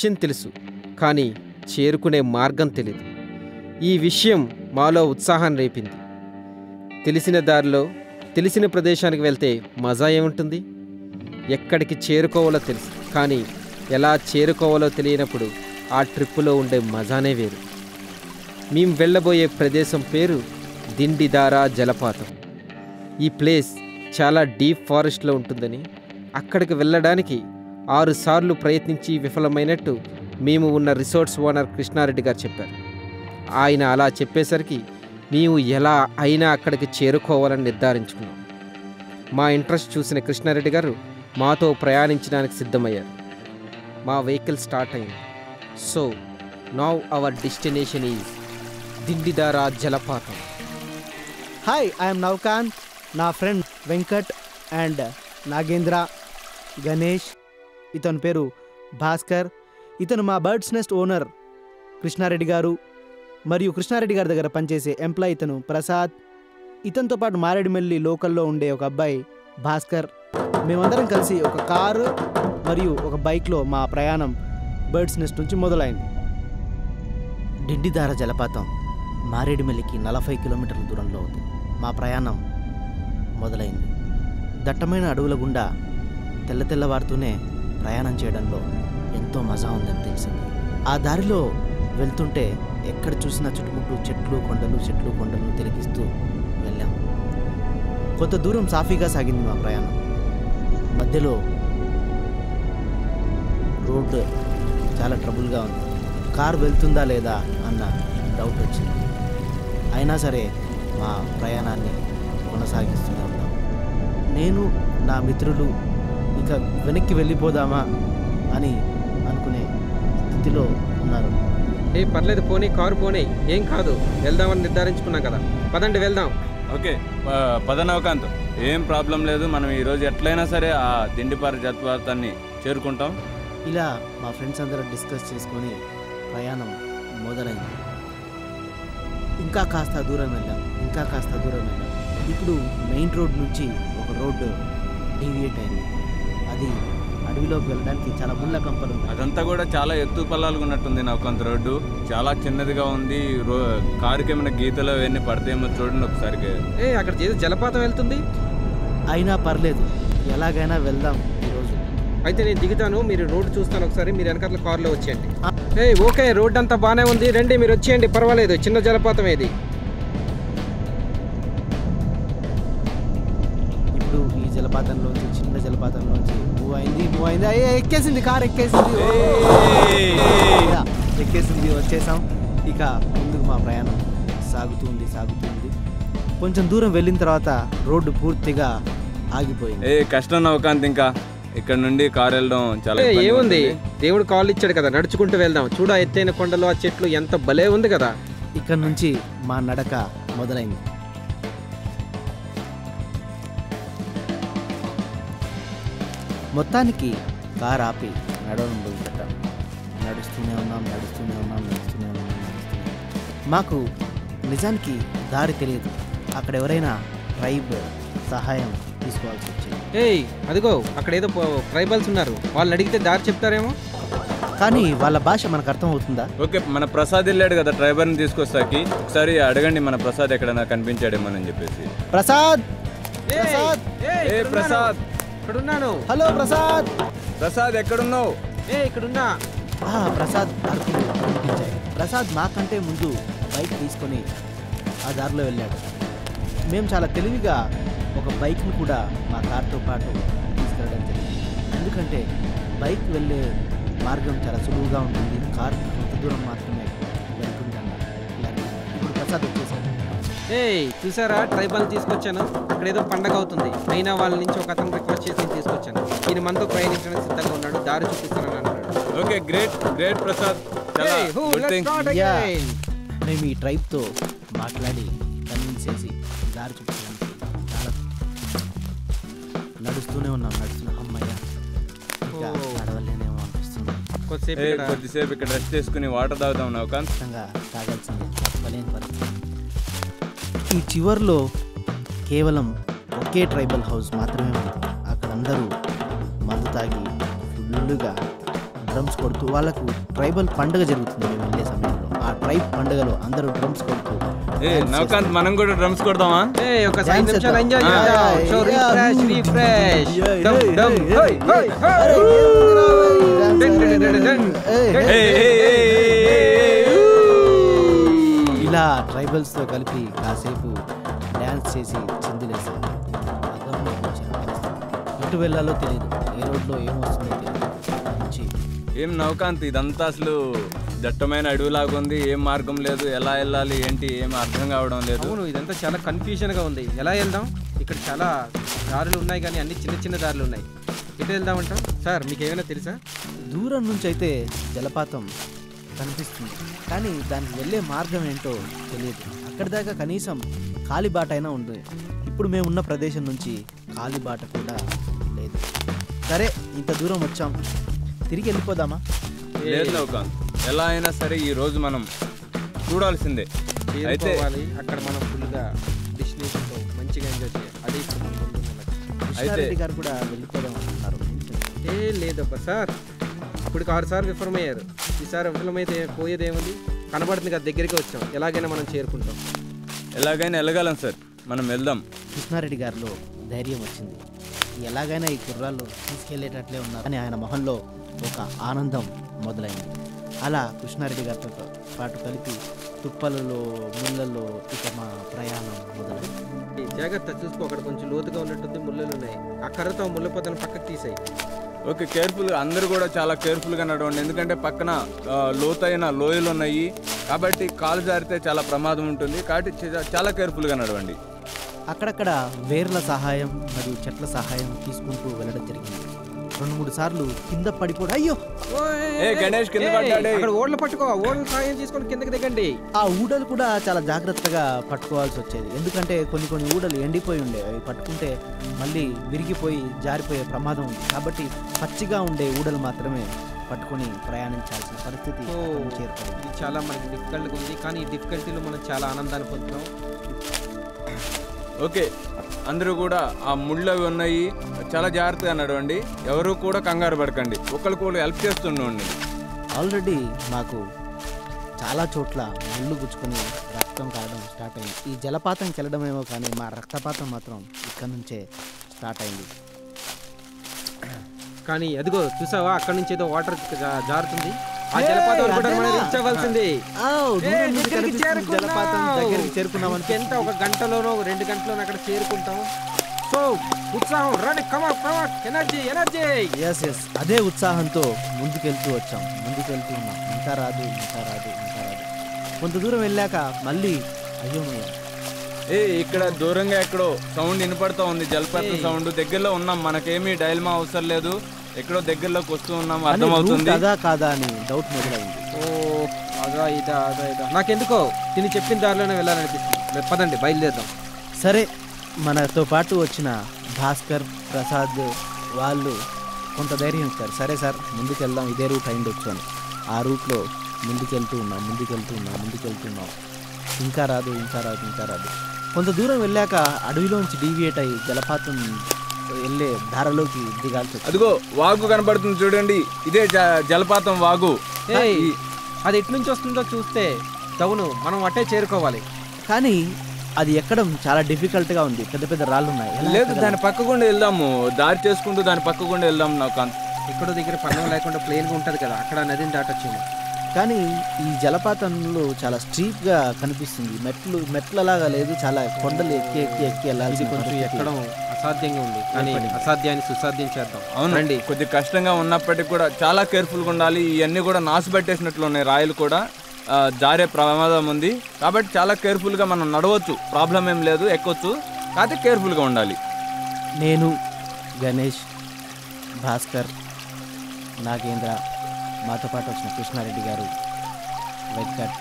విషయం తెలుసు, కానీ చేరుకునే మార్గం తెలియదు. ఈ విషయం మాలో ఉత్సాహాన్ని రేపింది. తెలిసిన దారిలో తెలిసిన ప్రదేశానికి వెళ్తే మజా ఏముంటుంది? ఎక్కడికి చేరుకోవాలో తెలుసు, కానీ ఎలా చేరుకోవాలో తెలియనప్పుడు ఆ ట్రిప్పులో ఉండే మజానే వేరు. మేము వెళ్ళబోయే ప్రదేశం పేరు దిండిదారా జలపాతం. ఈ ప్లేస్ చాలా డీప్ ఫారెస్ట్లో ఉంటుందని, అక్కడికి వెళ్ళడానికి 6 సార్లు ప్రయత్నించి విఫలమైనట్టు మేము ఉన్న రిసార్ట్స్ ఓనర్ కృష్ణారెడ్డి గారు చెప్పారు. ఆయన అలా చెప్పేసరికి మేము ఎలా అయినా అక్కడికి చేరుకోవాలని నిర్ధారించుకున్నాం. మా ఇంట్రెస్ట్ చూసిన కృష్ణారెడ్డి గారు మాతో ప్రయాణించడానికి సిద్ధమయ్యారు. మా వెహికల్ స్టార్ట్ అయింది. So now our destination is Dindidara జలపాతం. Hi, I'm Navakanth. నా ఫ్రెండ్ వెంకట్ అండ్ నాగేంద్ర, గణేష్, ఇతని పేరు భాస్కర్. ఇతను మా బర్డ్స్ నెస్ట్ ఓనర్ కృష్ణారెడ్డి గారు, మరియు కృష్ణారెడ్డి గారి దగ్గర పనిచేసే ఎంప్లాయ్ ఇతను ప్రసాద్. ఇతనితో పాటు మారేడుమిల్లి లోకల్లో ఉండే ఒక అబ్బాయి భాస్కర్. మేమందరం కలిసి ఒక కారు మరియు ఒక బైక్లో మా ప్రయాణం బర్డ్స్ నెస్ట్ నుంచి మొదలైంది. దిండిదారా జలపాతం మారేడుమిల్లికి 40 కిలోమీటర్ల దూరంలో ఉంది. మా ప్రయాణం మొదలైంది. దట్టమైన అడవుల గుండా తెల్లవారుతూనే ప్రయాణం చేయడంలో ఎంతో మజా ఉందని తెలిసింది. ఆ దారిలో వెళ్తుంటే ఎక్కడ చూసినా చుట్టుముట్టు చెట్లు కొండలు తిరిగిస్తూ వెళ్ళాం. కొంత దూరం సాఫీగా సాగింది మా ప్రయాణం. మధ్యలో రోడ్డు చాలా ట్రబుల్గా ఉంది. కారు వెళ్తుందా లేదా అన్న డౌట్ వచ్చింది. అయినా సరే మా ప్రయాణాన్ని కొనసాగిస్తూనే ఉన్నాం. నేను నా మిత్రులు ఇక వెనక్కి వెళ్ళిపోదామా అని అనుకునే స్థితిలో ఉన్నారు. పర్లేదు, పోనీ, కారు పోనీ, ఏం కాదు, వెళ్దామని నిర్ధారించుకున్నాం కదా, పదండి వెళ్దాం. ఓకే, పద నవకాంత్, ఏం ప్రాబ్లం లేదు. మనం ఈరోజు ఎట్లయినా సరే ఆ దిండిదారా జలపాతాన్ని చేరుకుంటాం. ఇలా మా ఫ్రెండ్స్ అందరూ డిస్కస్ చేసుకొని ప్రయాణం మొదలైంది. ఇంకా కాస్త దూరం వెళ్ళాం. ఇప్పుడు మెయిన్ రోడ్ నుంచి ఒక రోడ్డు డీవియేట్ అయింది. అది అడవిలోకి వెళ్ళడానికి చాలా ముళ్ళ కంపలు. అదంతా కూడా చాలా ఎత్తు పల్లాలుగా ఉన్నట్టుంది. నవకాంత్ రోడ్డు చాలా చిన్నదిగా ఉంది. కారుకి ఏమైనా గీతలు అవన్నీ పడతాయేమో చూడండి ఒకసారి. అక్కడ జలపాతం వెళ్తుంది. అయినా పర్లేదు, ఎలాగైనా వెళ్దాం ఈరోజు. అయితే నేను దిగుతాను, మీరు రోడ్డు చూస్తాను ఒకసారి, మీరు వెనకాల కారులో వచ్చేయండి. ఓకే, రోడ్డు అంతా బాగానే ఉంది, రండి మీరు వచ్చేయండి, పర్వాలేదు, చిన్న జలపాతం ఏది. ఇప్పుడు ఈ జలపాతంలోంచి, చిన్న జలపాతంలోంచి మూవ్ అయింది. ఎక్కేసింది, కారు ఎక్కేసింది, వచ్చేసాం. ఇక ముందుకు మా ప్రయాణం సాగుతుంది. కొంచెం దూరం వెళ్ళిన తర్వాత రోడ్డు పూర్తిగా ఆగిపోయింది. కష్టం నవకాంత్, ఇంకా ఇక్కడ నుండి కారు వెళ్ళడం చాలా ఏముంది, దేవుడు కాళ్ళు ఇచ్చాడు కదా, నడుచుకుంటూ వెళ్దాం. చూడ ఎత్తైన కొండలు, ఆ చెట్లు ఎంత భలే ఉంది కదా. ఇక్కడ నుంచి మా నడక మొదలైంది. మొత్తానికి కారు ఆపి నడవడం మొదలుపెట్టాం. నడుస్తూనే ఉన్నాం. మాకు నిజానికి దారి తెలియదు. అక్కడ ఎవరైనా ట్రైబ్ సహాయం తీసుకోవాల్సి వచ్చింది. అదిగో అక్కడ ఏదో ట్రైబల్స్ ఉన్నారు, వాళ్ళని అడిగితే దారి చెప్తారేమో. కానీ వాళ్ళ భాష మనకు అర్థం అవుతుందా? ఓకే, మన ప్రసాద్ వెళ్ళాడు కదా డ్రైవర్ని తీసుకొస్తాకి, ఒకసారి అడగండి మన ప్రసాద్ ఎక్కడైనా కనిపించాడేమోనని చెప్పేసి. ప్రసాద్, ఇక్కడున్నాను. హలో ప్రసాద్. ప్రసాద్ ఎక్కడున్నావు? ఇక్కడున్నా. ప్రసాద్ అరుపులు వినిపించాయి. ప్రసాద్ మాకంటే ముందు బైక్ తీసుకొని ఆ దారిలో వెళ్ళాడు. మేము చాలా తెలివిగా ఒక బైక్ను కూడా మా కార్తో పాటు తీసుకెళ్ళడం జరిగింది. ఎందుకంటే బైక్ వెళ్ళే మార్గం చాలా సులువుగా ఉంటుంది, కారు కొంత దూరం మాత్రమే వెళ్తుంది అన్నారు. ఇప్పుడు ప్రసాద్ వచ్చేసాడు. చూసారా, ట్రైబల్ తీసుకొచ్చాను. అక్కడ ఏదో పండగ అవుతుంది, అయినా వాళ్ళ నుంచి ఒక అతను రిక్వెస్ట్ చేసి తీసుకొచ్చాను. ఈయన మనతో ప్రయాణించడానికి సిద్ధంగా ఉన్నాడు, దారి చూపిస్తానని అన్నాడు. Okay, great Prasad. మేము ఈ ట్రైబ్తో మాట్లాడి కన్విన్స్ చేసి దారి చూపించడానికి చాలా నడుస్తూనే ఉన్నాం. అమ్మయ్య, నడవలేనేమో అనిపిస్తుంది. కొద్దిసేపు ఇక్కడ రెస్ట్ తీసుకుని వాటర్ తాగుతాం. నవకాంత్, తాగాల్సిందే, తప్పలేని పరిస్థితి. ఈ చివర్లో కేవలం ఒకే ట్రైబల్ హౌస్ మాత్రమే ఉంది. అక్కడ అందరూ మందు తాగి ఫుల్లుగా డ్రమ్స్ కొడుతూ వాళ్ళకు ట్రైబల్ పండుగ జరుగుతుంది మేము వెళ్ళే సమయంలో. ఆ ట్రైబ్ పండుగలో అందరూ డ్రమ్స్ కొడుతూ నవకాంత్ మనం కూడా డ్రమ్స్ కొడదామా? ఒక 5 నిమిషాలు ఎంజాయ్ చేద్దాం. సో రిఫ్రెష్ డమ్ డమ్ హై హై హై. ఇలా ట్రైబల్స్తో కలిపి కాసేపు డ్యాన్స్ చేసి చిందులేసాం. ఎటు వెళ్ళాలో తెలియదు, ఏ రోడ్లో ఏమొస్తుందో తెలియదు. ఏం నవకాంత్ ఇదంతా అసలు దట్టమైన అడవిలాగా ఉంది, ఏం మార్గం లేదు, ఎలా వెళ్ళాలి ఏంటి ఏం అర్థం కావడం లేదు. అవును, ఇదంతా చాలా కన్ఫ్యూజన్గా ఉంది. ఎలా వెళ్దాం? ఇక్కడ చాలా దారులు ఉన్నాయి కానీ అన్ని చిన్న చిన్న దారులు ఉన్నాయి. ఎటు వెళ్దామంటాం సార్? మీకు ఏమైనా తెలుసా? దూరం నుంచి అయితే జలపాతం కనిపిస్తుంది కానీ దానికి వెళ్ళే మార్గం ఏంటో తెలియదు. అక్కడి దాకా కనీసం కాలిబాట అయినా ఉంది. ఇప్పుడు మేము ఉన్న ప్రదేశం నుంచి కాలిబాట కూడా లేదు. సరే, ఇంత దూరం వచ్చాం, తిరిగి వెళ్ళిపోదామా? లేదు నవకాంత్, ఎలా అయినా సరే ఈ రోజు మనం చూడాల్సిందే. అయితే అక్కడ మనం ఫుల్గా డెస్టినేషన్తో మంచిగా ఎంజాయ్ చేయాలి. అదే ఇప్పుడు మనం ముందున్న లక్ష్యం. కృష్ణారెడ్డి గారు కూడా వెళ్ళిపోదాం అంటున్నారు. లేదబ్బా సార్, ఇప్పుడు 6 సార్లు విఫలమయ్యారు. ఈసారి విఫలమైతే పోయేదేముంది? కనబడుతుంది కదా, దగ్గరికి వచ్చాం. ఎలాగైనా మనం చేరుకుంటాం. ఎలాగైనా వెళ్ళగలం సార్, మనం వెళ్దాం. కృష్ణారెడ్డి గారిలో ధైర్యం వచ్చింది. ఎలాగైనా ఈ కుర్రాళ్ళు తీసుకెళ్లేటట్లే ఉన్నారు అని ఆయన మొహంలో ఒక ఆనందం మొదలైంది. అలా కృష్ణారెడ్డి గారితో పాటు కలిపి తుప్పలలో ముళ్ళల్లో ఇక మా ప్రయాణం మొదలైంది. జాగ్రత్త, చూసుకో, అక్కడ కొంచెం లోతుగా ఉన్నట్టుంది, ముళ్ళలు ఉన్నాయి. ఆ కర్రతో ముళ్ళ పొదను పక్కకు తీసాయి. ఓకే, కేర్ఫుల్గా అందరూ కూడా చాలా కేర్ఫుల్గా నడవండి. ఎందుకంటే పక్కన లోతైన లోయలు ఉన్నాయి కాబట్టి కాలు జారితే చాలా ప్రమాదం ఉంటుంది. కాబట్టి చాలా కేర్ఫుల్గా నడవండి. అక్కడక్కడ వేర్ల సహాయం మరియు చెట్ల సహాయం తీసుకుంటూ వెళ్ళడం జరిగింది. 2-3 సార్లు కింద పడిపోవడం. అయ్యో, గణేష్ కింద పడ్డాడే. అక్కడ ఓడలు పట్టుకో, ఓడలు సహాయం తీసుకొని కిందకి దిగండి. ఆ ఊడలు కూడా చాలా జాగ్రత్తగా పట్టుకోవాల్సి వచ్చేది. ఎందుకంటే కొన్ని ఊడలు ఎండిపోయి ఉండే, అవి పట్టుకుంటే మళ్ళీ విరిగిపోయి జారిపోయే ప్రమాదం ఉంది. కాబట్టి పచ్చిగా ఉండే ఊడలు మాత్రమే పట్టుకొని ప్రయాణించాల్సిన పరిస్థితి చేరుకుంది. ఇది చాలా మనకి డిఫికల్ట్గా ఉంది, కానీ ఈ డిఫికల్టీలో మనం చాలా ఆనందాన్ని పొందుతున్నాం. ఓకే, అందరూ కూడా ఆ ముళ్ళు అవి ఉన్నాయి, చాలా జాగ్రత్తగా నడవండి. ఎవరు కూడా కంగారు పడకండి, ఒకరికొకరు హెల్ప్ చేస్తుండండి. ఆల్రెడీ మాకు చాలా చోట్ల ముళ్ళు గుచ్చుకొని రక్తం కారడం స్టార్ట్ అయింది. ఈ జలపాతంకి వెళ్ళడమేమో కానీ మా రక్తపాతం మాత్రం ఇక్కడ నుంచే స్టార్ట్ అయింది. కానీ అదిగో చూసావా, అక్కడ నుంచి ఏదో వాటర్ జారుతుంది. ఆ జలపాతం కూడా మనం రీచ్ అవ్వాల్సింది. జలపాతం దగ్గరికి చేరుకున్నామని ఎంత, 1 గంటలోనో 2 గంటలోనో అక్కడ చేరుకుంటాం. సో ఉత్సాహం, రండి, come on, energy energy. Yes అదే ఉత్సాహంతో ముందుకెళ్తూ వచ్చాం, ముందుకెళ్తూ ఉన్నాం. ఇంకా రాదు. కొంత దూరం వెళ్ళాక మళ్ళీ అయ్యోమయ్య, ఇక్కడ దూరంగా ఎక్కడో సౌండ్ వినపడుతూ ఉంది, జలపాతం సౌండ్. దగ్గరలో ఉన్నాం, మనకేమీ డైల్మా అవసరం లేదు, ఎక్కడో దగ్గరలోకి వస్తూ ఉన్నాం, అర్థమవుతుంది. అదా కాదా అని డౌట్ మొదలైంది. అదా ఇదా. నాకెందుకో తిని చెప్పిన దారిలోనే వెళ్ళాలనిపిస్తుంది. పదండి, బయలుదేరదాం. సరే, మనతో పాటు వచ్చిన భాస్కర్, ప్రసాద్ వాళ్ళు కొంత ధైర్యం ఇచ్చారు. సరే సార్, ముందుకెళ్దాం, ఇదే రూట్ అయిండొచ్చు అని. ఆ రూట్లో ముందుకెళ్తూ ఉన్నాం. ఇంకా రాదు. కొంత దూరం వెళ్ళాక అడవిలోంచి డీవియేట్ అయ్యి జలపాతం వెళ్ళే ధారలోకి దిగాల్సి. అదిగో వాగు కనబడుతుంది చూడండి, ఇదే జలపాతం వాగు. అది ఎటు నుంచి వస్తుందో చూస్తే తగును, మనం అట్టే చేరుకోవాలి. కానీ అది ఎక్కడం చాలా డిఫికల్ట్గా ఉంది, పెద్ద రాళ్ళు ఉన్నాయి. లేదు, దాని పక్కకుండా వెళ్దాము, దారి చేసుకుంటూ దాని పక్కకుండా వెళ్దాం. నాకు ఎక్కడో దగ్గర పన్నం లేకుండా ప్లేన్గా ఉంటుంది కదా, అక్కడ నదిని దాటొచ్చింది. కానీ ఈ జలపాతంలో చాలా స్ట్రీట్గా కనిపిస్తుంది. మెట్లలాగా లేదు, చాలా కొండలు ఎక్కి వెళ్ళాల్సి. కొంచెం ఎక్కడం అసాధ్యంగా ఉంది, కానీ అసాధ్యాన్ని సుసాధ్యం చేద్దాం. అవునండి, కొద్దిగా కష్టంగా ఉన్నప్పటికీ కూడా చాలా కేర్ఫుల్గా ఉండాలి. ఇవన్నీ కూడా నాశపెట్టేసినట్లు ఉన్నాయి, రాయలు కూడా జారే ప్రమాదం ఉంది. కాబట్టి చాలా కేర్ఫుల్గా మనం నడవచ్చు, ప్రాబ్లం ఏం లేదు, ఎక్కొచ్చు, కాకపోతే కేర్ఫుల్గా ఉండాలి. నేను, గణేష్, భాస్కర్, నాగేంద్ర, మాతో పాటు వచ్చిన కృష్ణారెడ్డి గారు, వెంకట్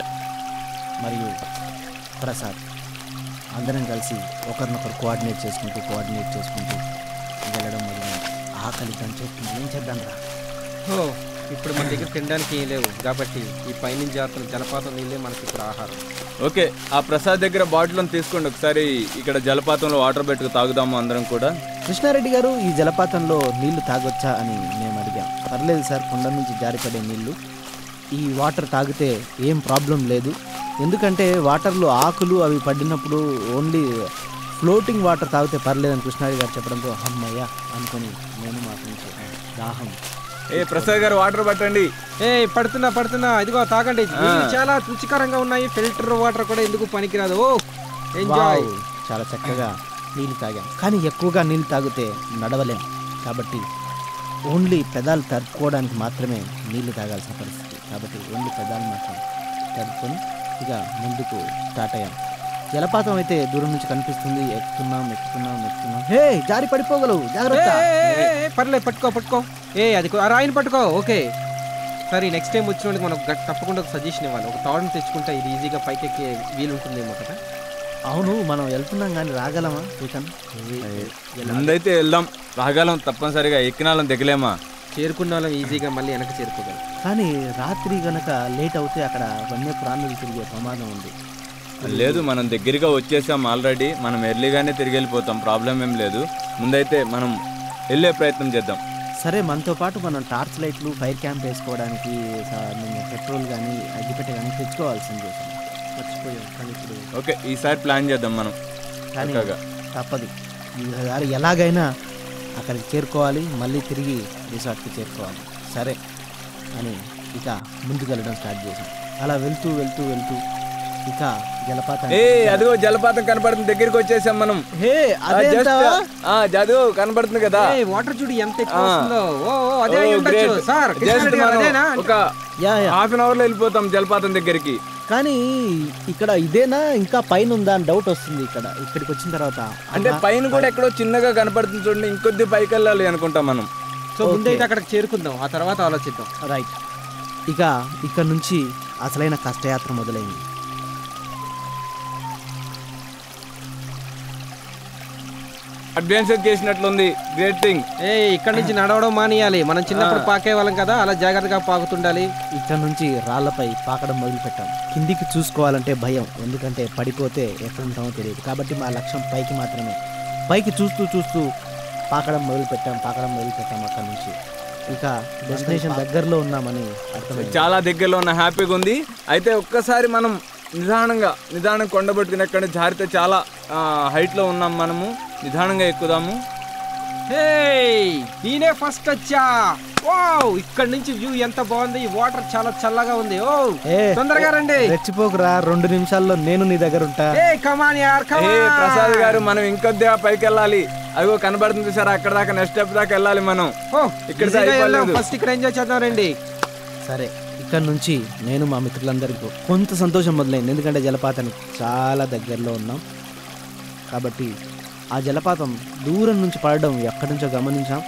మరియు ప్రసాద్ అందరం కలిసి ఒకరినొకరు కోఆర్డినేట్ చేసుకుంటూ వెళ్ళడం మొదలైంది. ఆకలి దంచేస్తుంది, ఏం చేద్దాం రా. ఇప్పుడు మన దగ్గర తినడానికి ఏం లేవు కాబట్టి ఈ పైనుంచి జారుతున్న జలపాతం నీళ్ళే మనకి ఇప్పుడు ఆహారం. ఓకే, ఆ ప్రసాద్ దగ్గర బాటిల్ తీసుకోండి, ఒకసారి ఇక్కడ జలపాతంలో వాటర్ పెట్టుకు తాగుదాము అందరం కూడా. కృష్ణారెడ్డి గారు, ఈ జలపాతంలో నీళ్లు తాగొచ్చా అని మేము అడిగాం. పర్లేదు సార్, కొండ నుంచి జారిపడే నీళ్ళు. ఈ వాటర్ తాగితే ఏం ప్రాబ్లం లేదు. ఎందుకంటే వాటర్లో ఆకులు అవి పడినప్పుడు ఓన్లీ ఫ్లోటింగ్ వాటర్ తాగితే పర్లేదని కృష్ణారెడ్డి గారు చెప్పడంతో అమ్మయ్య అనుకొని నేను మా ఫ్రెండ్స్ దాహం. ప్రసాద్ గారు వాటర్ పట్టండి. పడుతున్నా ఇదిగో తాగండి. నీళ్ళు చాలా రుచికరంగా ఉన్నాయి. ఫిల్టర్ వాటర్ కూడా ఎందుకు పనికిరాదు. ఎంజాయ్. చాలా చక్కగా నీళ్ళు తాగాం. కానీ ఎక్కువగా నీళ్ళు తాగితే నడవలేం కాబట్టి ఓన్లీ పెదాలు తడుపుకోవడానికి మాత్రమే నీళ్లు తాగాల్సిన పరిస్థితి. కాబట్టి ఓన్లీ పెదాలు మాత్రం తడుపుకొని ఇక ముందుకు స్టార్ట్ అయ్యాం. జలపాతం అయితే దూరం నుంచి కనిపిస్తుంది. ఎక్కుతున్నాం. హే, జారి పడిపోగలవు, జాగ్రత్త. పర్లేదు, పట్టుకో. అది ఆ రాయిని పట్టుకో. ఓకే, సరే. నెక్స్ట్ టైం వచ్చినోడికి మనం తప్పకుండా ఒక సజెషన్ ఇవ్వాలి. ఒక తాడుని తెచ్చుకుంటే ఇది ఈజీగా పైకి ఎక్కే వీలుంటుందేమో కదా. అవును, మనం వెళ్తున్నాం కానీ రాగలమా? ముందైతే వెళ్దాం, రాగలం తప్పనిసరిగా. ఎక్కినాలం దిగలేమా? చేరుకున్న వాళ్ళం ఈజీగా మళ్ళీ వెనక చేరుకోగలం. కానీ రాత్రి గనక లేట్ అవుతే అక్కడ వన్యప్రాణులు తిరిగే ప్రమాదం ఉంది. లేదు, మనం దగ్గరగా వచ్చేసాం ఆల్రెడీ. మనం ఎర్లీగానే తిరిగి వెళ్ళిపోతాం, ప్రాబ్లం ఏం లేదు. ముందైతే మనం వెళ్ళే ప్రయత్నం చేద్దాం. సరే, మనతో పాటు మనం టార్చ్ లైట్లు, ఫైర్ క్యాంప్ వేసుకోవడానికి పెట్రోల్ కానీ అగ్గిపెట్టె కానీ తెచ్చుకోవాల్సింది. మర్చిపోయాం. కానీ ఇప్పుడు ఓకే, ఈసారి ప్లాన్ చేద్దాం మనం. కానీ తప్పదు, ఈసారి ఎలాగైనా అక్కడికి చేరుకోవాలి, మళ్ళీ తిరిగి రిసార్ట్కి చేరుకోవాలి. సరే అని ఇక ముందుకు వెళ్ళడం స్టార్ట్ చేసాం. అలా వెళ్తూ ఇక జలపాతం, అదిగో జలపాతం కనపడుతుంది. దగ్గరికి వచ్చేసాం మనం. జదు కనపడుతుంది కదా. వాటర్ చూడు ఎంత ఎక్కువ వస్తుందో. ఒక హాఫ్ అన్ అవర్ లో వెళ్ళిపోతాం జలపాతం దగ్గరికి. కానీ ఇక్కడ ఇదేనా ఇంకా పైన ఉందా అని డౌట్ వస్తుంది. ఇక్కడికి వచ్చిన తర్వాత అంటే పైన కూడా ఎక్కడో చిన్నగా కనపడుతుంది చూడండి. ఇంకొద్ది పైకి వెళ్ళాలి అనుకుంటాం మనం. సో ముందైతే అక్కడికి చేరుకుందాం, ఆ తర్వాత ఆలోచిద్దాం. రైట్. ఇక ఇక్కడ నుంచి అసలైన కష్టయాత్ర మొదలైంది. అడ్వెంచర్ చేసినట్లుంది. Great thing. ఇక్కడ నుంచి నడవడం మానేయాలి. మనం చిన్నప్పుడు పాకే వాళ్ళం కదా, అలా జాగ్రత్తగా పాకుతుండాలి. ఇక్కడ నుంచి రాళ్లపై పాకడం మొదలు పెట్టాం. కిందికి చూసుకోవాలంటే భయం, ఎందుకంటే పడిపోతే ఎక్కడ ఉంటామో తెలియదు. కాబట్టి మా లక్ష్యం పైకి మాత్రమే. పైకి చూస్తూ పాకడం మొదలు పెట్టాం. అక్కడ నుంచి ఇక డెస్టినేషన్ దగ్గరలో ఉన్నామని అర్థమైంది. చాలా దగ్గరలో ఉన్న హ్యాపీగా ఉంది. అయితే ఒక్కసారి మనం నిదానంగా కొండబెట్టుకుని ఎక్కడ జారితే చాలా హైట్లో ఉన్నాం. మనము నిదానంగా ఎక్కుదాము. నేనే ఫస్ట్ వచ్చా. ఇక్కడ నుంచి వ్యూ ఎంత బాగుంది. వాటర్ చాలా చల్లగా ఉంది. తొందరగా రండి. రెచ్చిపోకురా, 2 నిమిషాల్లో నేను నీ దగ్గర ఉంటా. ప్రసాద్ గారు, మనం ఇంకొద్దిగా పైకి వెళ్ళాలి. అదిగో కనబడుతుంది సార్, అక్కడ దాకా నెక్స్ట్ స్టెప్ దాకా వెళ్ళాలి మనం. ఫస్ట్ ఇక్కడ ఎంజాయ్ చేద్దాం రండి. సరే, ఇక్కడ నుంచి నేను మా మిత్రులందరికీ కొంత సంతోషం మొదలైంది. ఎందుకంటే జలపాతానికి చాలా దగ్గరలో ఉన్నాం కాబట్టి ఆ జలపాతం దూరం నుంచి పడడం ఎక్కడి నుంచో గమనించాం.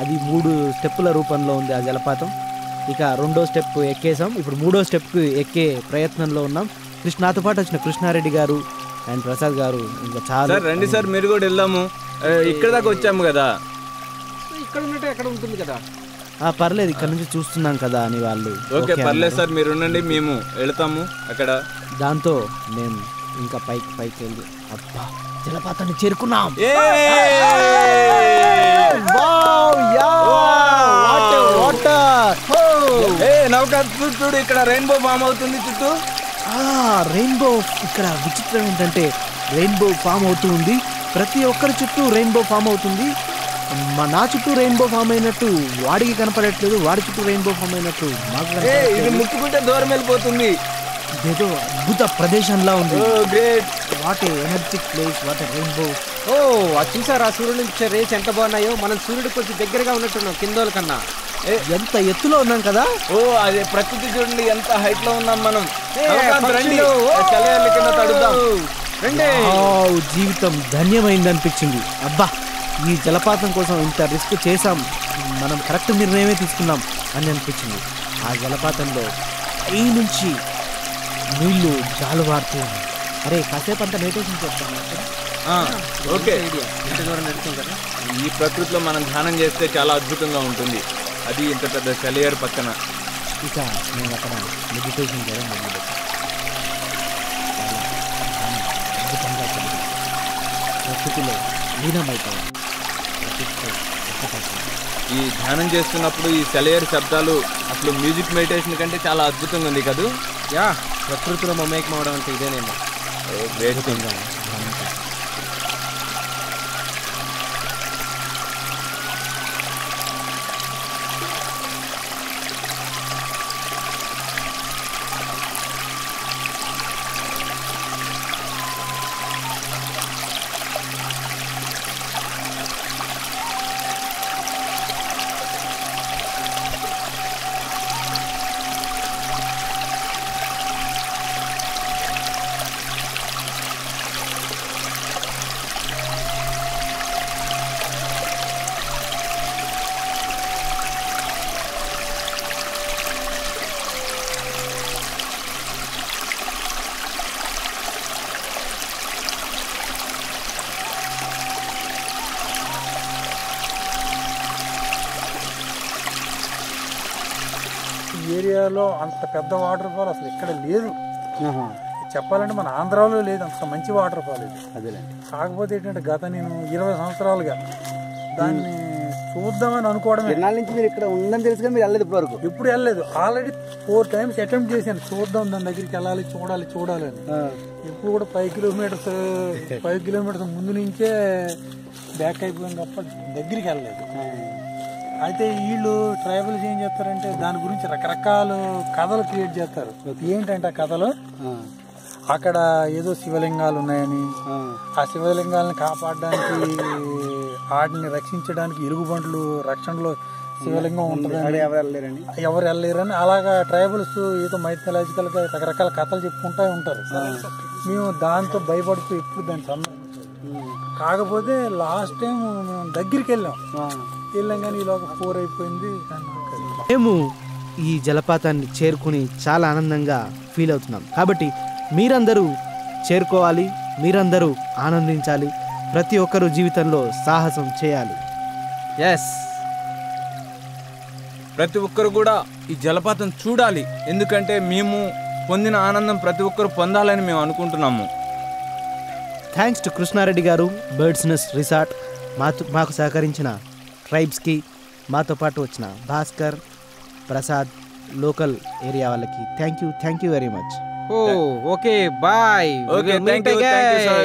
అది 3 స్టెప్పుల రూపంలో ఉంది ఆ జలపాతం. ఇక 2వ స్టెప్ ఎక్కేసాం. ఇప్పుడు 3వ స్టెప్కి ఎక్కే ప్రయత్నంలో ఉన్నాం. నాతో పాటు వచ్చిన కృష్ణారెడ్డి గారు అండ్ ప్రసాద్ గారు ఇంకా చాలా. రండి సార్, మీరు కూడా వెళ్దాము. ఇక్కడ దాకా వచ్చాము కదా. ఇక్కడ ఉన్నట్టు ఎక్కడ ఉంటుంది కదా. పర్లేదు, ఇక్కడ నుంచి చూస్తున్నాం కదా అని వాళ్ళు. ఓకే, పర్లేదు సార్, మీరు ఉండండి, మేము వెళ్తాము అక్కడ. దాంతో మేము ఇంకా పైకి వెళ్ళి అబ్బా జలపాతాన్ని చేరుకున్నాం. చూడు, ఇక్కడ రెయిన్బో ఫామ్ అవుతుంది చుట్టూ. రెయిన్బో. ఇక్కడ విచిత్రం ఏంటంటే రెయిన్బో ఫామ్ అవుతూ ఉంది. ప్రతి ఒక్కరి చుట్టూ రెయిన్బో ఫామ్ అవుతుంది. నా చుట్టూ రెయిన్బో ఫామ్ అయినట్టు వాడికి కనపడట్లేదు, వాడి చుట్టూ రెయిన్బో ఫామ్ అయినట్టు మాకు. ఇది ముట్టుకుంటే దూరం వెళ్ళిపోతుంది. ఇదేదో అద్భుత ప్రదేశంలా ఉంది. Great. What a energetic place, what a rainbow. అది చూసారా సూర్యుడు నుంచి రేస్ ఎంత బాగున్నాయో. మనం సూర్యుడికి కొంచెం దగ్గరగా ఉన్నట్టున్నాం కిందోల కన్నా. ఎంత ఎత్తులో ఉన్నాం కదా. అదే ప్రకృతి చూడండి, ఎంత హైట్ లో ఉన్నాం మనం. జీవితం ధన్యమైంది అనిపించింది. అబ్బా, ఈ జలపాతం కోసం ఇంత రిస్క్ చేసాం, మనం కరెక్ట్ నిర్ణయమే తీసుకున్నాం అని అనిపించింది. ఆ జలపాతంలో ఈ నుంచి నీళ్లు జాలువారుతూ ఉన్నాయి. అరే, కాసేపు అంతా మెడిటేషన్ చేస్తాను. ఓకే, ఈ ప్రకృతిలో మనం ధ్యానం చేస్తే చాలా అద్భుతంగా ఉంటుంది. అది ఇంత పెద్ద సెలయర్ పక్కన. ఇక నేను అక్కడ మెడిటేషన్ చేయడం మొదలుపెట్టాను. అద్భుతంగా జరుగుతుంది. ప్రకృతిలో లీనమైపోయింది. ప్రకృతితో ఈ ధ్యానం చేస్తున్నప్పుడు ఈ సెలయేరు శబ్దాలు అసలు మ్యూజిక్ మెడిటేషన్ కంటే చాలా అద్భుతంగా ఉంది కదా. యా, ప్రకృతిలో మమేకం అవడం అంటే ఇదేనేమో. Great thing. ఏరియాలో అంత పెద్ద వాటర్ ఫాల్ అసలు ఇక్కడ లేదు. చెప్పాలంటే మన ఆంధ్రాలో లేదు అంత మంచి వాటర్ ఫాల్ ఇది. అదేలేండి. కాకపోతే ఏంటంటే గత నేను 20 సంవత్సరాలుగా దాన్ని చూద్దామని అనుకోవడం. ఎన్నాళ్ళ నుంచి మీరు ఇక్కడ ఉందని తెలుసు కానీ మీరు వెళ్ళలేదు ఇప్పటివరకు? ఎప్పుడు వెళ్ళలేదు. ఆల్రెడీ 4 times అటెంప్ట్ చేశాను చూద్దాం, దాని దగ్గరికి వెళ్ళాలి, చూడాలి అని. ఇప్పుడు కూడా 5 కిలోమీటర్స్ ముందు నుంచే బ్యాక్ అయిపోయింది తప్ప దగ్గరికి వెళ్ళలేదు. అయితే వీళ్ళు ట్రైబల్స్ ఏం చేస్తారంటే దాని గురించి రకరకాల కథలు క్రియేట్ చేస్తారు. ఏంటంటే ఆ కథలు, అక్కడ ఏదో శివలింగాలు ఉన్నాయని, ఆ శివలింగాలను కాపాడడానికి వాటిని రక్షించడానికి ఎలుగుబంట్లు రక్షణలో శివలింగం ఉంటుందని ఎవరు వెళ్ళలేరని అలాగా ట్రైబల్స్ ఏదో మైథలాజికల్ గా రకరకాల కథలు చెప్పుకుంటూ ఉంటారు. మేము దాంతో భయపడుతూ ఎప్పుడు దాన్ని కాకపోతే లాస్ట్ టైం మేము దగ్గరికి వెళ్ళాం కానీ ఈలోగా 4 అయిపోయింది. మేము ఈ జలపాతాన్ని చేరుకుని చాలా ఆనందంగా ఫీల్ అవుతున్నాం. కాబట్టి మీరందరూ చేరుకోవాలి, మీరందరూ ఆనందించాలి, ప్రతి ఒక్కరూ జీవితంలో సాహసం చేయాలి. ఎస్, ప్రతి ఒక్కరు కూడా ఈ జలపాతం చూడాలి. ఎందుకంటే మేము పొందిన ఆనందం ప్రతి ఒక్కరు పొందాలని మేము అనుకుంటున్నాము. థ్యాంక్స్ టు కృష్ణారెడ్డి గారు, బర్డ్స్ నెస్ట్ రిసార్ట్, మాకు సహకరించిన ట్రైబ్స్కి, మాతో పాటు వచ్చిన భాస్కర్, ప్రసాద్, లోకల్ ఏరియా వాళ్ళకి thank you very much. Okay, bye. Okay, thank you, sir.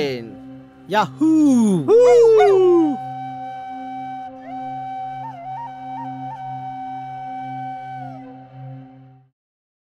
Yahoo.